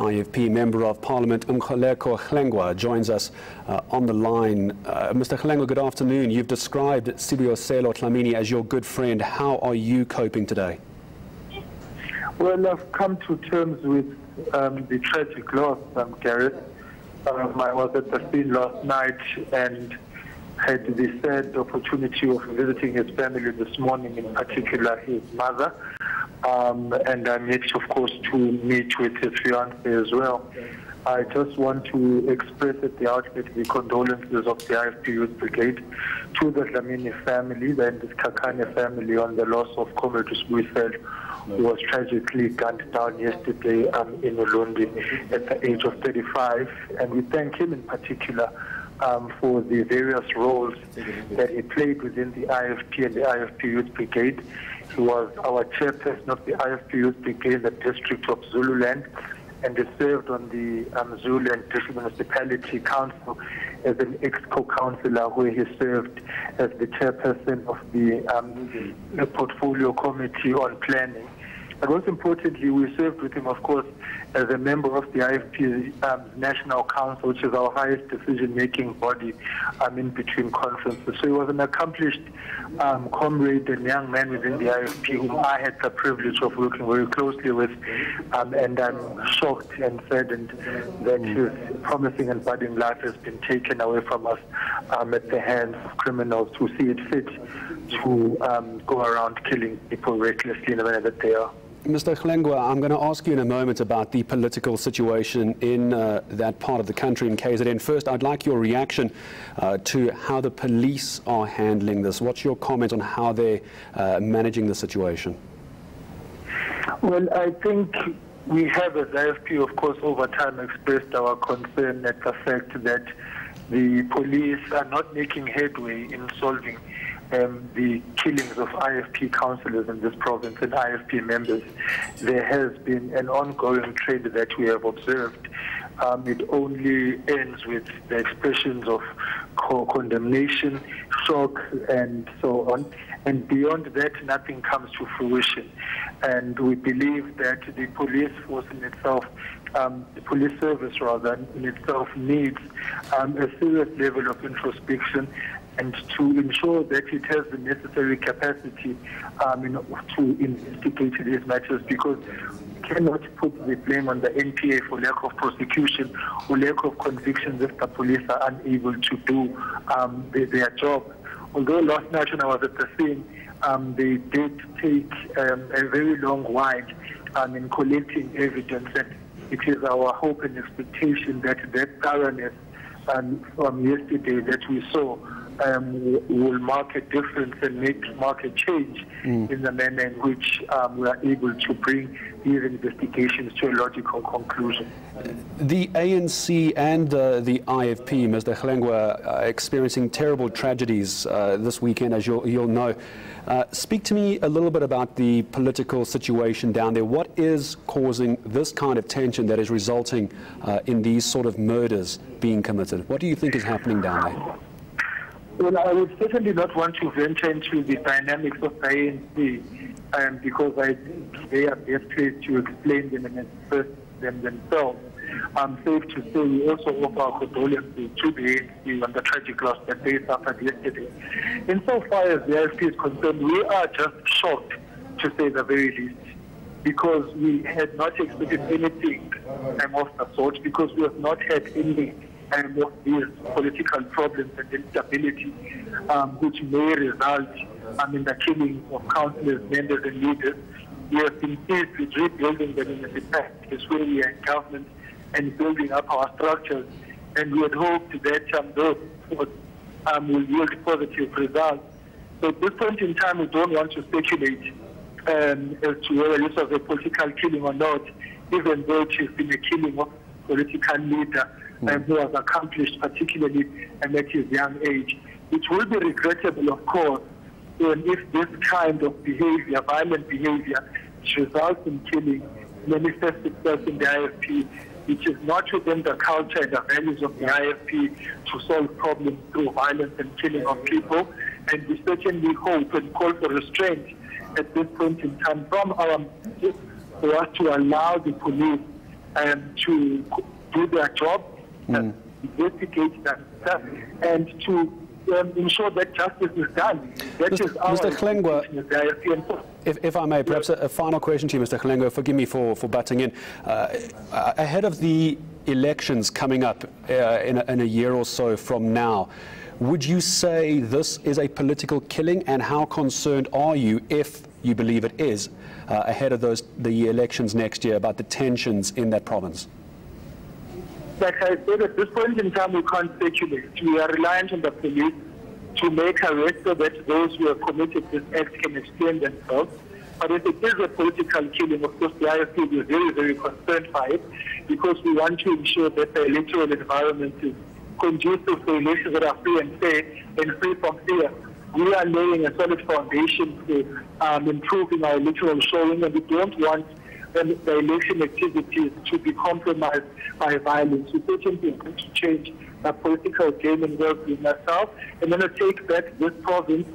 IFP Member of Parliament Mkhuleko Hlengwa joins us on the line. Mr. Hlengwa, good afternoon. You've described Sibuyiselo Dlamini as your good friend. How are you coping today? Well, I've come to terms with the tragic loss, Gareth. I was at the scene last night and had the sad opportunity of visiting his family this morning, in particular his mother. And I'm yet, of course, to meet with his fiancée as well. I just want to express at the outset the condolences of the IFP Youth Brigade to the Dlamini family and the Kakane family on the loss of Comrade Sibuyiselo, who was tragically gunned down yesterday in Ulundi at the age of 35. And we thank him in particular for the various roles that he played within the IFP and the IFP Youth Brigade. He was our chairperson of the IFP Youth Brigade in the District of Zululand, and he served on the Zululand District Municipality Council as an ex-co-councillor, where he served as the chairperson of the Portfolio Committee on Planning. But most importantly, we served with him, of course, as a member of the IFP National Council, which is our highest decision-making body in between conferences. So he was an accomplished comrade and young man within the IFP, whom I had the privilege of working very closely with. And I'm shocked and saddened that his promising and budding life has been taken away from us at the hands of criminals who see it fit to go around killing people recklessly in the manner that they are. Mr. Hlengwa, I'm going to ask you in a moment about the political situation in that part of the country, in KZN. First, I'd like your reaction to how the police are handling this. What's your comment on how they're managing the situation? Well, I think we have, as IFP, of course, over time expressed our concern at the fact that the police are not making headway in solving the killings of IFP councillors in this province and IFP members. There has been an ongoing trend that we have observed. It only ends with the expressions of condemnation, shock, and so on. And beyond that, nothing comes to fruition. And we believe that the police force in itself, the police service rather, in itself needs a serious level of introspection, and to ensure that it has the necessary capacity to investigate these matters, because we cannot put the blame on the NPA for lack of prosecution or lack of convictions if the police are unable to do their job. Although last night when I was at the scene, they did take a very long while in collecting evidence, and it is our hope and expectation that that thoroughness from yesterday that we saw will mark a difference and mark a change in the manner in which we are able to bring these investigations to a logical conclusion. The ANC and the IFP, Mr. Hlengwa, are experiencing terrible tragedies this weekend, as you'll know. Speak to me a little bit about the political situation down there. What is causing this kind of tension that is resulting in these sort of murders being committed? What do you think is happening down there? Well, I would certainly not want to venture into the dynamics of the ANC because I think they are best placed to explain them and express them themselves. I'm safe to say we also offer our condolences to the ANC on the tragic loss that they suffered yesterday. Insofar as the IFP is concerned, we are just shocked, to say the very least, because we had not expected anything of the sort, because we have not had any of these political problems and instability which may result in the killing of councillors, members and leaders. We have been pleased with rebuilding the municipalities where we are in government and building up our structures, and we had hoped that those will yield positive results. So at this point in time, we don't want to speculate as to whether this was a political killing or not, even though it has been a killing of a political leader who was accomplished, particularly at his young age. It will be regrettable, of course, if this kind of behavior, violent behavior, results in killing, manifests itself in the IFP. It is not within the culture and the values of the IFP to solve problems through violence and killing of people. And we certainly hope and call for restraint at this point in time from our for us to allow the police to do their job, investigate that stuff, and to ensure that justice is done. That is our Mr. Hlengwa, if I may, perhaps a final question to you, Mr. Hlengwa. Forgive me for butting in. Ahead of the elections coming up in a year or so from now, would you say this is a political killing, and how concerned are you, if you believe it is, ahead of the elections next year, about the tensions in that province? Like I said, at this point in time, we can't speculate. We are reliant on the police to make arrests so that those who have committed this act can explain themselves. But if it is a political killing, of course, the IFP will be very, very concerned by it, because we want to ensure that the electoral environment is conducive for elections that are free and fair and free from fear. We are laying a solid foundation for improving our electoral showing, and we don't want the election activities to be compromised by violence. We certainly want to change the political game and work with ourselves, and then take back this province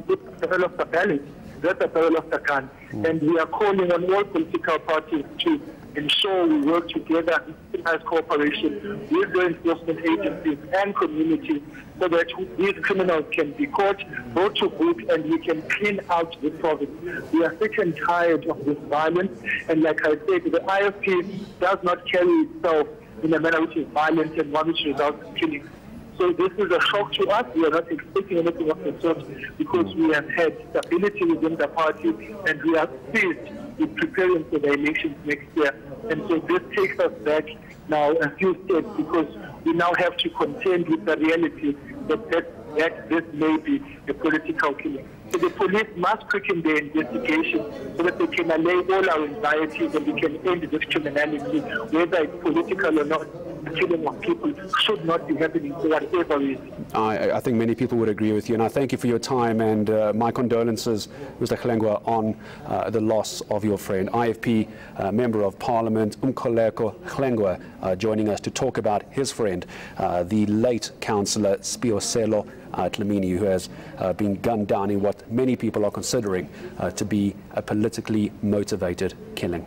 with the battle of the ballot, that's the battle of the gun. And we are calling on all political parties to ensure we work together as cooperation with the enforcement agencies and communities, so that these criminals can be caught, brought to book, and we can clean out this province. We are sick and tired of this violence, and like I said, the IFP does not carry itself in a manner which is violent and one which results in killing. So this is a shock to us. We are not expecting anything of the sort, because we have had stability within the party, and we are pleased with preparing for the elections next year. And so this takes us back now a few steps, because we now have to contend with the reality that this may be a political killing. So the police must quicken their investigation so that they can allay all our anxieties and we can end this criminality, whether it's political or not. The killing of people should not be happening for whatever reason. I think many people would agree with you, and I thank you for your time, and my condolences, Mr. Hlengwa, on the loss of your friend. IFP Member of Parliament, Mkhuleko Hlengwa, joining us to talk about his friend, the late councillor Sibuyiselo Dlamini, who has been gunned down in what many people are considering to be a politically motivated killing.